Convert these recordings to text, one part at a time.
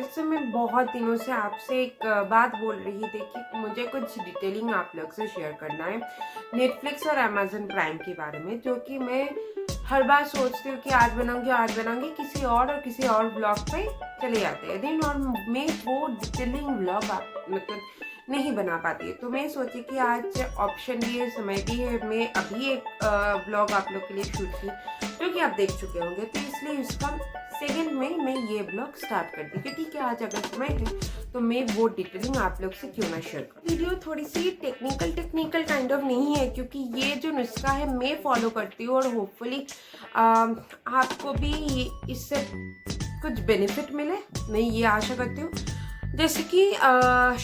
वैसे मैं बहुत दिनों से आपसे एक बात बोल रही थी कि मुझे कुछ डिटेलिंग आप लोग से शेयर करना है नेटफ्लिक्स और अमेजन प्राइम के बारे में, जो कि मैं हर बार सोचती हूँ कि आज बनाऊंगी किसी और ब्लॉग पे चले जाते हैं दिन, और मैं वो डिटेलिंग ब्लॉग मतलब नहीं बना पाती है। तो मैं सोची कि आज ऑप्शन भी है, समय भी है, मैं अभी एक ब्लॉग आप लोग के लिए शूट की जो कि आप देख चुके होंगे, तो इसलिए इसका सेकेंड में मैं ये ब्लॉग स्टार्ट कर दी कि ठीक है, आज अगर समय है तो मैं वो डिटेलिंग आप लोग से क्यों ना शेयर करूं। वीडियो थोड़ी सी टेक्निकल काइंड ऑफ नहीं है, क्योंकि ये जो नुस्खा है मैं फॉलो करती हूँ और होपफुली आपको भी इससे कुछ बेनिफिट मिले, मैं ये आशा करती हूँ। जैसे कि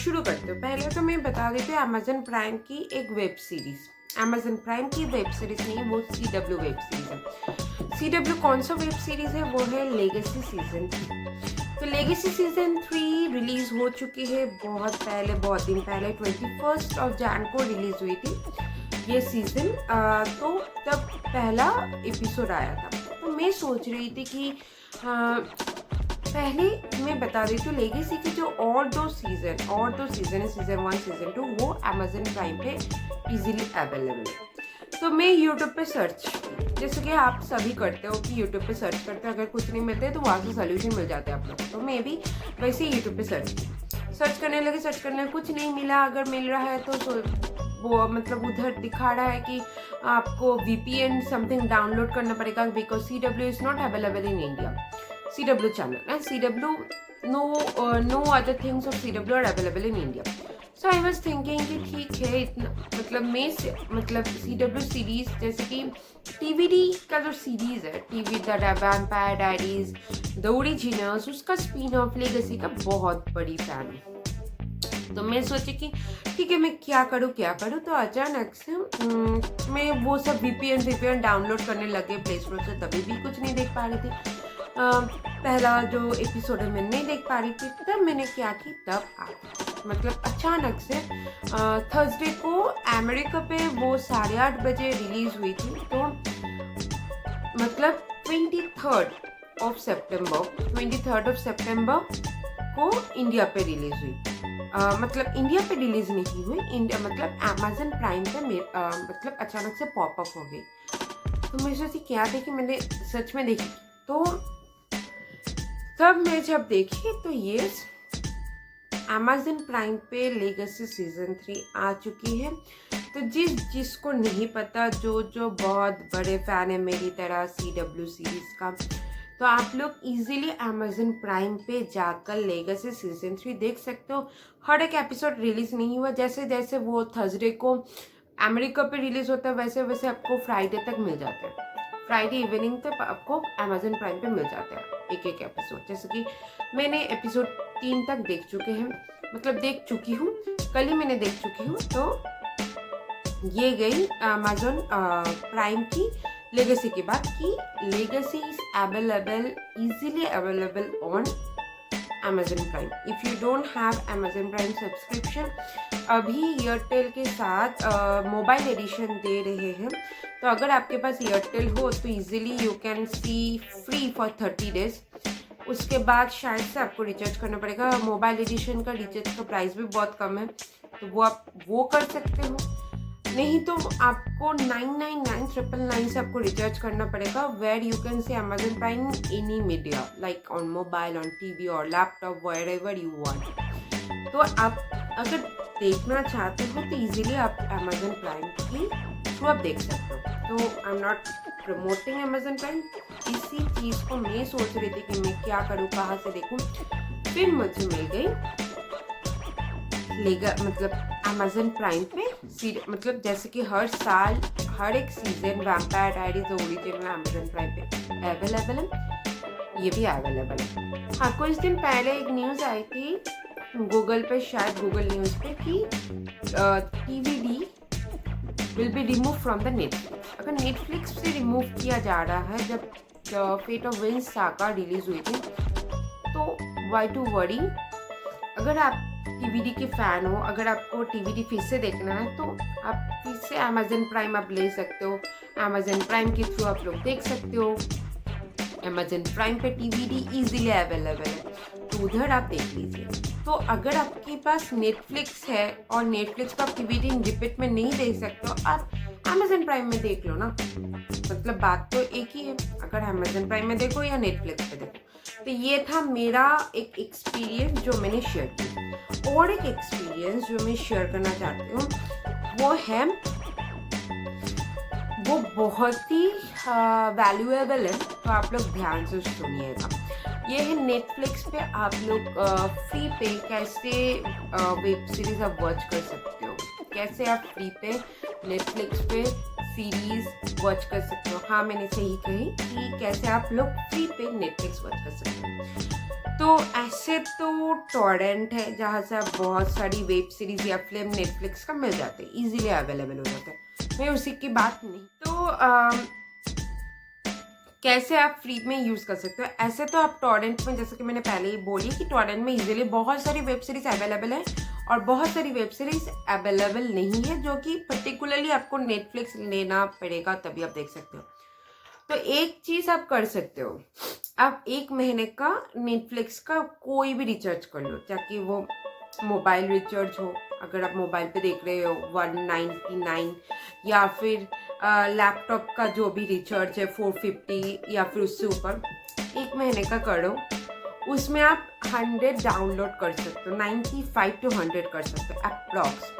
शुरू करते हो, पहले तो मैं बता देती हूँ अमेजन प्राइम की एक वेब सीरीज, अमेजन प्राइम की वेब सीरीज नहीं है, वो CW वेब सीरीज है। CW कौन सा वेब सीरीज है? वो है लेगेसी सीजन 3। तो लेगेसी सीजन 3 रिलीज हो चुकी है बहुत पहले, बहुत दिन पहले 21 जैन को रिलीज हुई थी ये सीजन। तो तब पहला एपिसोड आया था, तो मैं सोच रही थी कि पहले मैं बता देती हूँ लेगेसी के जो और दो सीजन है, सीजन 1 सीजन 2, वो अमेजन प्राइम पे इजीली अवेलेबल है। तो मैं यूट्यूब पे सर्च, जैसे कि आप सभी करते हो कि यूट्यूब पे सर्च करते हो, अगर कुछ नहीं मिलते तो वहाँ से सोल्यूशन मिल जाते हैं आप लोग को। तो मैं भी वैसे ही यूट्यूब पे सर्च करने लगे, कुछ नहीं मिला। अगर मिल रहा है तो वो मतलब उधर दिखा रहा है कि आपको VPN समथिंग डाउनलोड करना पड़ेगा, because CW is not available in India. CW channel and CW no other things of CW are available in India. So I was thinking कि ठीक है, इतना मतलब CW सीरीज, जैसे कि TVD का जो सीरीज है, TV the vampire diaries the originals, उसका स्पिन ऑफ लेगेसी का बहुत बड़ी फैन है। तो मैं सोची कि ठीक है, मैं क्या करूँ। तो अचानक से मैं वो सब VPN डाउनलोड करने लगे प्ले स्टोर से, तभी भी कुछ नहीं देख पा रही थी। पहला जो एपिसोड है मैं नहीं देख पा रही थी। तब मैंने क्या की, मतलब अचानक से थर्सडे को अमेरिका पे वो 8:30 बजे रिलीज हुई थी। तो मतलब 23rd ऑफ सितंबर को इंडिया पे रिलीज हुई। मतलब इंडिया पे रिलीज नहीं हुई, इंडिया मतलब अमेजन प्राइम पे मतलब अचानक से पॉपअप हो गई। तो मैं सोची क्या देखी, मैंने सच में देखी। तो तब मैं जब देखी तो ये अमेजन प्राइम पे लेगेसी सीजन 3 आ चुकी है। तो जिसको नहीं पता, जो बहुत बड़े फैन है मेरी तरह CW सीरीज का, तो आप लोग इजीली अमेजन प्राइम पे जाकर लेगेसी सीजन 3 देख सकते हो। हर एक एपिसोड रिलीज नहीं हुआ, जैसे जैसे वो थर्सडे को अमेरिका पे रिलीज होता है वैसे वैसे आपको फ्राइडे तक मिल जाते हैं। फ्राइडे इवनिंग तक आपको अमेजन प्राइम पे मिल जाता है एक एपिसोड। जैसे कि मैंने एपिसोड 3 तक देख चुकी हूँ, कल ही मैंने देख चुकी हूँ। तो ये गई अमेजन प्राइम की लेगेसी की बात, की legacy is easily available on Amazon prime. If you don't have Amazon prime subscription, अभी एयरटेल के साथ मोबाइल एडिशन दे रहे हैं। तो अगर आपके पास एयरटेल हो तो easily you can C free for 30 days. उसके बाद शायद से आपको रिचार्ज करना पड़ेगा। मोबाइल एडिशन का रिचार्ज का प्राइस भी बहुत कम है, तो वो आप वो कर सकते हो। नहीं तो आपको 999 से आपको रिचार्ज करना पड़ेगा, where you can see Amazon Prime any media like on mobile, on TV और लैपटॉप, वेयरएवर यू वांट। तो आप अगर देखना चाहते हो तो इजीली आप अमेजन प्राइम की थ्रू आप देख सकते हो। तो I am not promoting Amazon prime, इसी चीज़ को मैं सोच रही थी कि मैं क्या करूँ, कहाँ से देखूँ। फिर मुझे मिल गई मतलब अमेजन प्राइम पे मतलब जैसे कि हर साल हर एक season vampire diaries original Amazon prime पे अवेलेबल है, ये भी अवेलेबल है। हाँ, कुछ दिन पहले एक न्यूज़ आई थी गूगल पे, शायद गूगल न्यूज़ पे, कि TVD will be remove from the Netflix. अगर नेटफ्लिक्स से रिमूव किया जा रहा है, जब fate of Winx saga release हुई थी, तो वाई टू वरी। अगर आप TVD के फैन हो, अगर आपको TVD फिर से देखना है तो आप फिर से अमेजन प्राइम आप ले सकते हो। अमेजन प्राइम के थ्रू आप लोग देख सकते हो। अमेजन प्राइम पे TVD इजीली अवेलेबल है। तो उधर आप देख लीजिए। तो अगर आपके पास नेटफ्लिक्स है और नेटफ्लिक्स को आप टीवी रिपीट में नहीं देख सकते हो, आप अमेजन प्राइम में देख लो ना। मतलब बात तो एक ही है, अगर अमेजन प्राइम में देखो या नेटफ्लिक्स पे देखो। तो ये था मेरा एक एक्सपीरियंस जो मैंने शेयर किया। और एक एक्सपीरियंस जो मैं शेयर करना चाहती हूँ वो है, वो बहुत ही वैल्यूएबल है, तो आप लोग ध्यान से सुनिएगा। ये है नेटफ्लिक्स पे आप लोग फ्री पे कैसे वेब सीरीज आप वॉच कर सकते हो। कैसे आप फ्री पे नेटफ्लिक्स पे सीरीज वॉच कर सकते हो। हाँ, मैंने सही कही कि कैसे आप लोग फ्री पे नेटफ्लिक्स वॉच कर सकते हो। तो ऐसे तो टॉरेंट है जहाँ से आप बहुत सारी वेब सीरीज या फिल्म नेटफ्लिक्स का मिल जाते हैं, इजीली अवेलेबल हो जाते हैं। मैं उसी की बात नहीं, तो कैसे आप फ्री में यूज़ कर सकते हो। ऐसे तो आप टॉरेंट में, जैसे कि मैंने पहले ही बोली कि टॉरेंट में इजीली बहुत सारी वेब सीरीज अवेलेबल है और बहुत सारी वेब सीरीज अवेलेबल नहीं है, जो कि पर्टिकुलरली आपको नेटफ्लिक्स लेना पड़ेगा तभी आप देख सकते हो। तो एक चीज़ आप कर सकते हो, आप 1 महीने का नेटफ्लिक्स का कोई भी रिचार्ज कर लो, ताकि वो मोबाइल रिचार्ज हो। अगर आप मोबाइल पे देख रहे हो 199, या फिर लैपटॉप का जो भी रिचार्ज है 450 या फिर उससे ऊपर, 1 महीने का करो। उसमें आप 100 डाउनलोड कर सकते हो, 95 to 100 कर सकते हो अप्रॉक्स।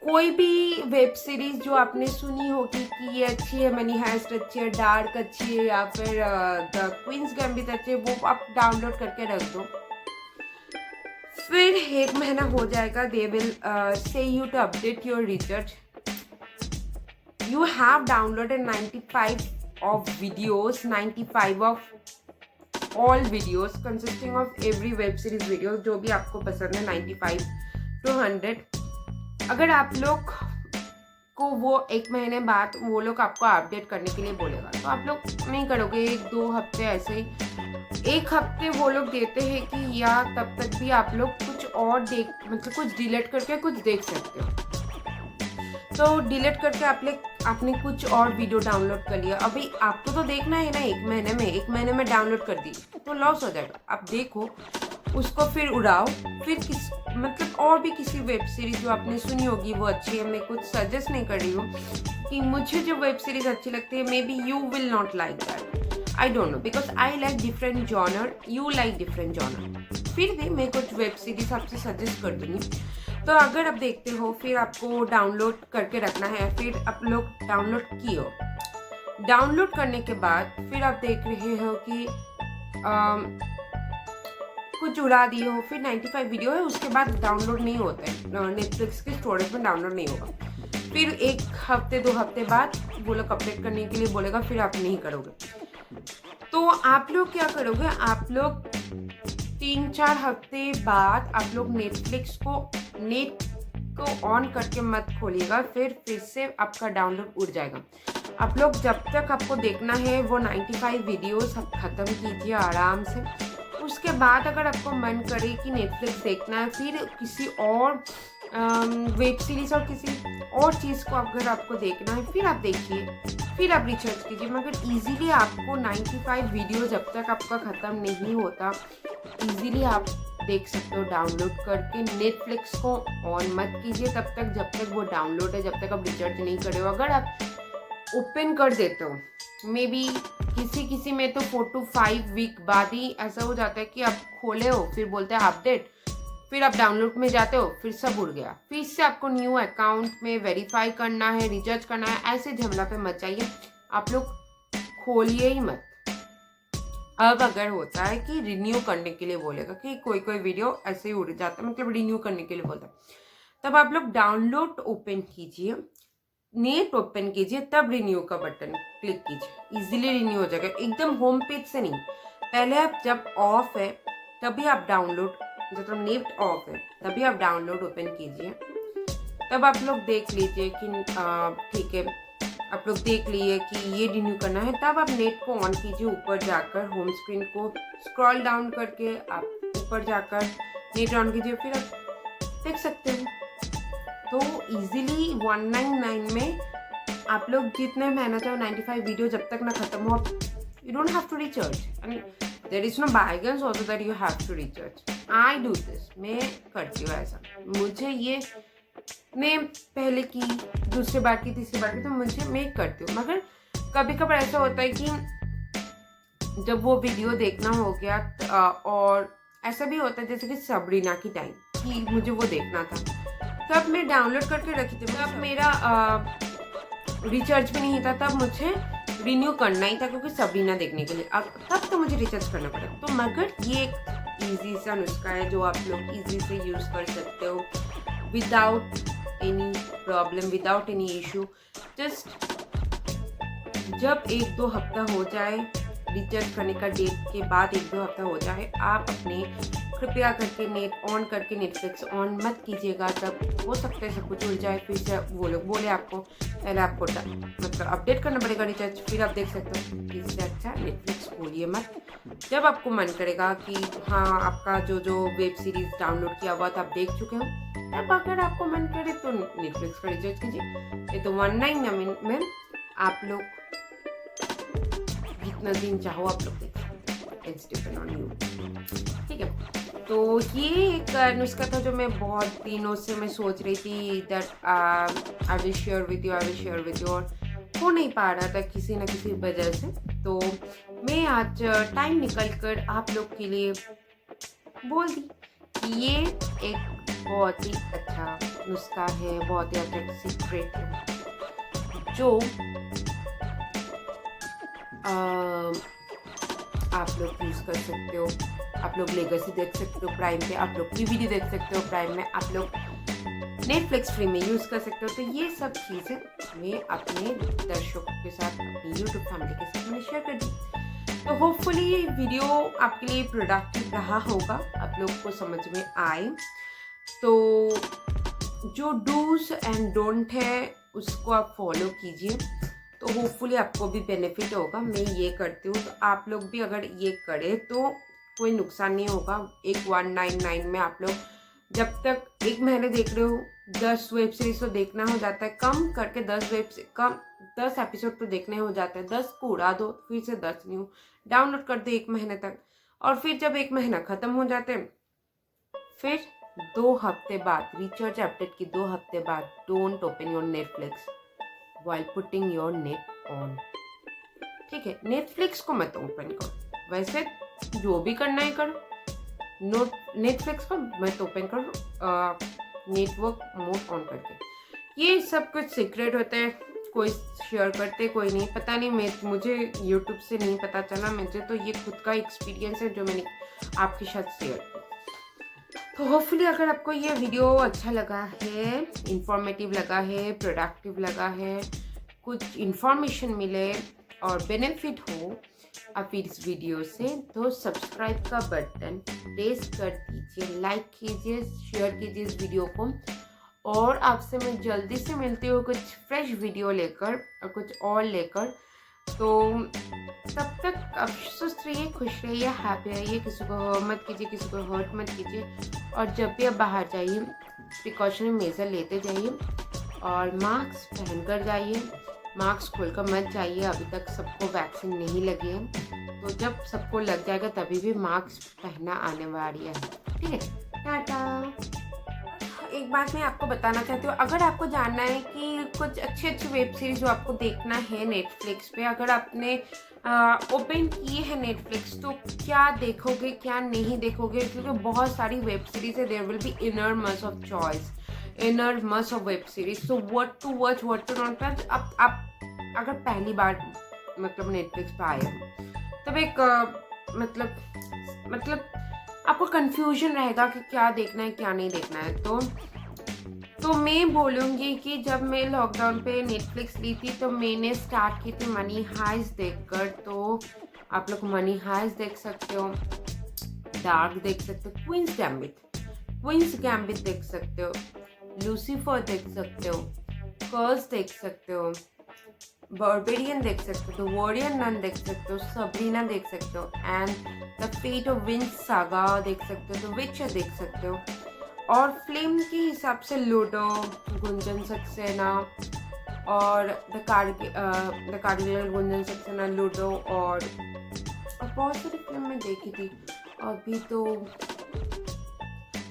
कोई भी वेब सीरीज जो आपने सुनी होगी कि ये अच्छी है, मनी हाइस्ट अच्छी है, डार्क अच्छी है, या फिर द क्वींस गैम्बिट अच्छी है, वो आप डाउनलोड करके रख दो। फिर 1 महीना हो जाएगा, they will say you to update your recharge. You have downloaded 95 of videos, 95 of all videos consisting of every web series video, जो भी आपको पसंद है, 95 to 100। अगर आप लोग को वो 1 महीने बाद वो लोग आपको अपडेट करने के लिए बोलेगा, तो आप लोग नहीं करोगे। 1-2 हफ्ते ऐसे ही, 1 हफ्ते वो लोग देते हैं कि या तब तक भी आप लोग कुछ और मतलब कुछ डिलीट करके कुछ देख सकते हो। तो डिलीट करके आपने कुछ और वीडियो डाउनलोड कर लिया। अभी आपको तो देखना है ना 1 महीने में, 1 महीने में डाउनलोड कर दी तो लॉस हो जाएगा। आप देखो उसको, फिर उड़ाओ, फिर मतलब और भी किसी वेब सीरीज जो आपने सुनी होगी वो अच्छी है। मैं कुछ सजेस्ट नहीं कर रही हूँ कि मुझे जो वेब सीरीज अच्छी लगती है, may be you will not like that, I don't know, because I like different genre, you like different genre. फिर भी मैं कुछ वेब सीरीज आपसे सजेस्ट कर दूँगी। तो अगर आप देखते हो, फिर आपको डाउनलोड करके रखना है। फिर आप लोग डाउनलोड किए हो, डाउनलोड करने के बाद फिर आप देख रहे हो कि कुछ उड़ा दिए हो, फिर 95 वीडियो है, उसके बाद डाउनलोड नहीं होता है, नेटफ्लिक्स के स्टोरेज में डाउनलोड नहीं होगा। फिर 1 हफ्ते 2 हफ्ते बाद वो लोग अपडेट करने के लिए बोलेगा, फिर आप नहीं करोगे। तो आप लोग क्या करोगे, आप लोग 3-4 हफ्ते बाद आप लोग नेटफ्लिक्स को नेट को ऑन करके मत खोलिएगा, फिर से आपका डाउनलोड उड़ जाएगा। आप लोग जब तक आपको देखना है वो 95 वीडियोस आप ख़त्म कीजिए आराम से। उसके बाद अगर आपको मन करे कि नेटफ्लिक्स देखना है, फिर किसी और वेब सीरीज और किसी और चीज़ को अगर आपको देखना है, फिर आप देखिए, फिर आप रिसर्च कीजिए। मगर इजीली आपको 95 वीडियो जब तक आपका ख़त्म नहीं होता, इजीली आप देख सकते हो डाउनलोड करके। नेटफ्लिक्स को ऑन मत कीजिए तब तक जब तक वो डाउनलोड है, जब तक आप रिसर्च नहीं करे हो। अगर आप ओपन कर देते हो, मे बी किसी में तो 4 to 5 वीक बाद ही ऐसा हो जाता है कि आप खोले हो, फिर बोलते हैं अपडेट, फिर आप डाउनलोड में जाते हो, फिर सब उड़ गया। फिर से आपको न्यू अकाउंट में वेरीफाई करना है, रिचार्ज करना है, ऐसे झमेला पे मत जाइए। आप लोग खोलिए ही मत। अब अगर होता है कि रिन्यू करने के लिए बोलेगा, कि कोई वीडियो ऐसे ही उड़ जाता है, मतलब रिन्यू करने के लिए बोलता है, तब आप लोग डाउनलोड ओपन कीजिए, नेट ओपन कीजिए, तब रिन्यू का बटन क्लिक कीजिए, इजीली रिन्यू हो जाएगा। एकदम होम पेज से नहीं, पहले आप जब ऑफ है तभी आप डाउनलोड, जब नेट ऑफ है तभी आप डाउनलोड ओपन कीजिए। तब आप लोग देख लीजिए कि ठीक है, आप लोग देख लिए कि ये रिन्यू करना है, तब आप नेट को ऑन कीजिए। ऊपर जाकर होम स्क्रीन को स्क्रॉल डाउन करके आप ऊपर जाकर नेट ऑन कीजिए, फिर आप देख सकते हो। तो इजीली 199 में आप लोग जितने महीना चाहो 95 वीडियो जब तक ना खत्म हो, you don't have to recharge. There is no bargains also that you have to recharge. I do this, मैं करती हूँ ऐसा। मुझे ये मैं पहले की, दूसरी बार की, तीसरी बार की, तो मैं करती हूँ। मगर कभी कभार ऐसा होता है कि जब वो वीडियो देखना हो गया और ऐसा भी होता है जैसे कि सबरीना की टाइम कि मुझे वो देखना था, तब मैं डाउनलोड करके रखी थी। तब मेरा रिचार्ज भी नहीं था, तब मुझे रिन्यू करना ही था क्योंकि सबरीना देखने के लिए। अब तब तो मुझे रिचार्ज करना पड़ा। तो मगर ये एक ईजी सा नुस्खा है जो आप लोग ईजी से यूज़ कर सकते हो without any problem, without any issue. Just जब 1-2 हफ्ता हो जाए रिचार्ज करने का, डेट के बाद 1-2 हफ्ता हो जाए, आप अपने कृपया करके नेट ऑन करके नेटफ्लिक्स ऑन मत कीजिएगा। तब हो सकता है सब कुछ उड़ जाए, फिर से वो लोग बोले आपको पहले आपको मतलब अपडेट करना पड़ेगा रिचार्ज, फिर आप देख सकते हो। इससे अच्छा नेटफ्लिक्स खोलिए मत। जब आपको मन करेगा कि हाँ आपका जो वेब सीरीज डाउनलोड किया हुआ था आप देख चुके हो, तब अगर आपको मन करे तो नेटफ्लिक्स का रिचार्ज कीजिए। ये तो 19 में आप लोग जितना दिन चाहो आप लोग देख सकते हो, इट्स डिपेंड ऑन यू। ठीक है, तो ये एक नुस्खा था जो मैं बहुत दिनों से मैं सोच रही थी that I will share with you, और हो नहीं पा रहा था किसी न किसी वजह से। तो मैं आज टाइम निकल कर आप लोग के लिए बोल दी कि ये एक बहुत ही अच्छा नुस्खा है, बहुत ही अच्छा सीक्रेट है जो आप लोग यूज़ कर सकते हो। आप लोग लेगेसी देख सकते हो प्राइम पे, आप लोग टीवी देख सकते हो प्राइम में, आप लोग नेटफ्लिक्स फ्री में यूज़ कर सकते हो। तो ये सब चीज़ें मैं अपने दर्शकों के साथ, अपनी यूट्यूब फैमिली के साथ मैंने शेयर कर दी। तो होपफुली ये वीडियो आपके लिए प्रोडक्टिव रहा होगा, आप लोग को समझ में आए। तो जो डूज एंड डोंट है उसको आप फॉलो कीजिए, तो होपफुली आपको भी बेनिफिट होगा। मैं ये करती हूँ, तो आप लोग भी अगर ये करें तो कोई नुकसान नहीं होगा। एक 199 में आप लोग जब तक 1 महीने देख रहे हो 10 वेब सीरीज तो देखना हो जाता है, कम करके 10 एपिसोड तो देखने हो जाते हैं। 10 को उड़ा दो, फिर से 10 न्यू डाउनलोड कर दो 1 महीने तक, और फिर जब 1 महीना ख़त्म हो जाते हैं, फिर 2 हफ्ते बाद रिचार्ज अपडेट की 2 हफ्ते बाद don't open your Netflix while putting your net on। ठीक है, नेटफ्लिक्स को मत ओपन करो, वैसे जो भी करना है करो, नेटफ्लिक्स को मत ओपन करो नेटवर्क मोड ऑन करके। ये सब कुछ सीक्रेट होता है, कोई शेयर करते कोई नहीं, पता नहीं, मुझे यूट्यूब से नहीं पता चला, मुझे तो ये खुद का एक्सपीरियंस है जो मैंने आपके साथ शेयर किया। तो होपफुली अगर आपको ये वीडियो अच्छा लगा है, इंफॉर्मेटिव लगा है, प्रोडक्टिव लगा है, कुछ इंफॉर्मेशन मिले और बेनिफिट हो आप इस वीडियो से, तो सब्सक्राइब का बटन प्रेस कर दीजिए, लाइक कीजिए, शेयर कीजिए इस वीडियो को। और आपसे मैं जल्दी से मिलती हूँ कुछ फ्रेश वीडियो लेकर और कुछ और लेकर। तो तब तक आप सुस्त रहिए, खुश रहिए, हैप्पी रहिए, किसी को मत कीजिए, किसी को हर्ट मत कीजिए। और जब भी आप बाहर जाइए प्रिकॉशनरी मेजर लेते जाइए और मास्क पहन कर जाइए, मास्क खोलकर मत जाइए, अभी तक सबको वैक्सीन नहीं लगी है। तो जब सबको लग जाएगा तभी भी मास्क पहनना आने वाली है। ठीक है, टाटा। एक बात मैं आपको बताना चाहती हूँ, अगर आपको जानना है कि कुछ अच्छे वेब सीरीज जो आपको देखना है नेटफ्लिक्स पे, अगर आपने ओपन किए हैं नेटफ्लिक्स, तो क्या देखोगे क्या नहीं देखोगे, क्योंकि बहुत सारी वेब सीरीज है, there will be enormous of choice, enormous of web series. तो what to watch, what to not watch. आप अगर पहली बार मतलब नेटफ्लिक्स पे आए तब एक मतलब आपको कंफ्यूजन रहेगा कि क्या देखना है क्या नहीं देखना है। तो मैं बोलूँगी कि जब मैं लॉकडाउन पे नेटफ्लिक्स ली थी तो मैंने स्टार्ट की थी मनी हाइस्ट देखकर। तो आप लोग मनी हाइस्ट देख सकते हो, डार्क देख सकते हो, क्वींस गैम्बिट देख सकते हो, लूसीफर देख सकते हो, कर्स देख सकते हो, बार्बेरियन देख सकते हो, वॉरियर नन देख सकते हो, सबरीना देख सकते हो, and the fate of Winx saga देख सकते हो, द विचर देख सकते हो। और फिल्म के हिसाब से लूडो, गुंजन सक्सेना और द कारगिल गुंजन सक्सेना, लूडो और और बहुत सारी फिल्म मैं देखी थी अभी तो।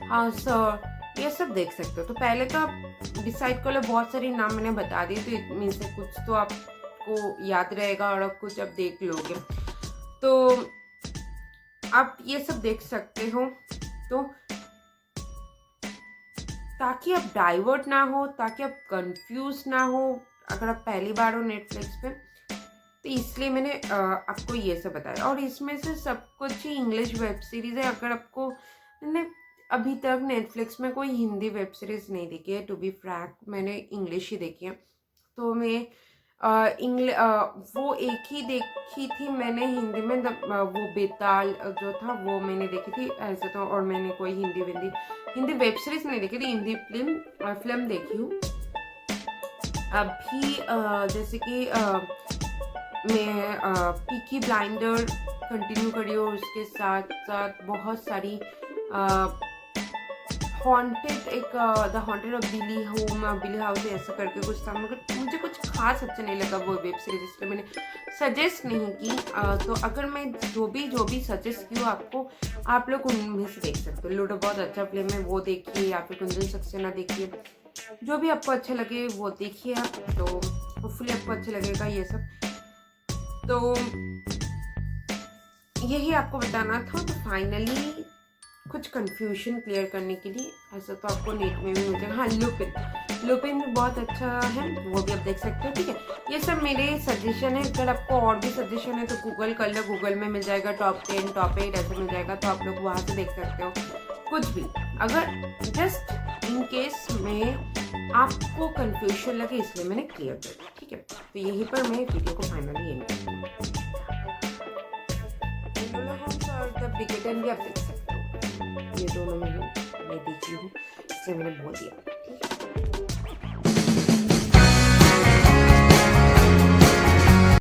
हाँ सर, ये सब देख सकते हो। तो पहले तो आप डिसाइड कर लो, बहुत सारी नाम मैंने बता दी, तो इनमें से कुछ तो आपको याद रहेगा और कुछ आप देख लोगे। तो आप ये सब देख सकते हो, तो ताकि आप डाइवर्ट ना हो, ताकि आप कंफ्यूज ना हो अगर आप पहली बार हो नेटफ्लिक्स पे, तो इसलिए मैंने आपको ये सब बताया। और इसमें से सब कुछ ही इंग्लिश वेब सीरीज़ है। अगर आपको, मैंने अभी तक नेटफ्लिक्स में कोई हिंदी वेब सीरीज़ नहीं देखी है, टू बी फ्रैंक, मैंने इंग्लिश ही देखी है। तो मैं वो एक ही देखी थी मैंने हिंदी में, वो बेताल जो था वो मैंने देखी थी ऐसे तो। और मैंने कोई हिंदी वेब सीरीज़ नहीं देखी थी, हिंदी फिल्म देखी हूँ अभी। जैसे कि मैं पीकी ब्लाइंडर कंटिन्यू करी हूँ, उसके साथ साथ बहुत सारी हॉन्टेड, एक the haunted of Bly house ऐसा करके कुछ था, मगर मुझे कुछ खास अच्छा नहीं लगा वो वेब सीरीज, इसलिए मैंने सजेस्ट नहीं की। तो अगर मैं जो भी सजेस्ट की हूँ आपको, आप लोग उनमें से देख सकते हो। लूडो बहुत अच्छा फिल्म है, वो देखिए, या फिर कुंदन सक्सेना देखिए, जो भी आपको अच्छा लगे वो देखिए आप। तो होपफुली आपको अच्छा लगेगा ये सब। तो यही आपको बताना था। तो फाइनली कुछ कंफ्यूजन क्लियर करने के लिए, ऐसा तो आपको नेट में भी मिल जाएगा। हाँ, लुपिन भी बहुत अच्छा है, वो भी आप देख सकते हो। ठीक है, ये सब मेरे सजेशन है। अगर आपको और भी सजेशन है तो गूगल कर लो, गूगल में मिल जाएगा टॉप 10 टॉप 8 ऐसे मिल जाएगा, तो आप लोग वहाँ से देख सकते हो कुछ भी। अगर जस्ट इन केस में आपको कंफ्यूजन लगे, इसलिए मैंने क्लियर कर दिया। ठीक है, तो यहीं पर मैं वीडियो को फाइनली एंड करती हूँ। भी आप देख सकते हो, ये दोनों में मैं देखी हूँ, इसलिए मैंने बोल दिया।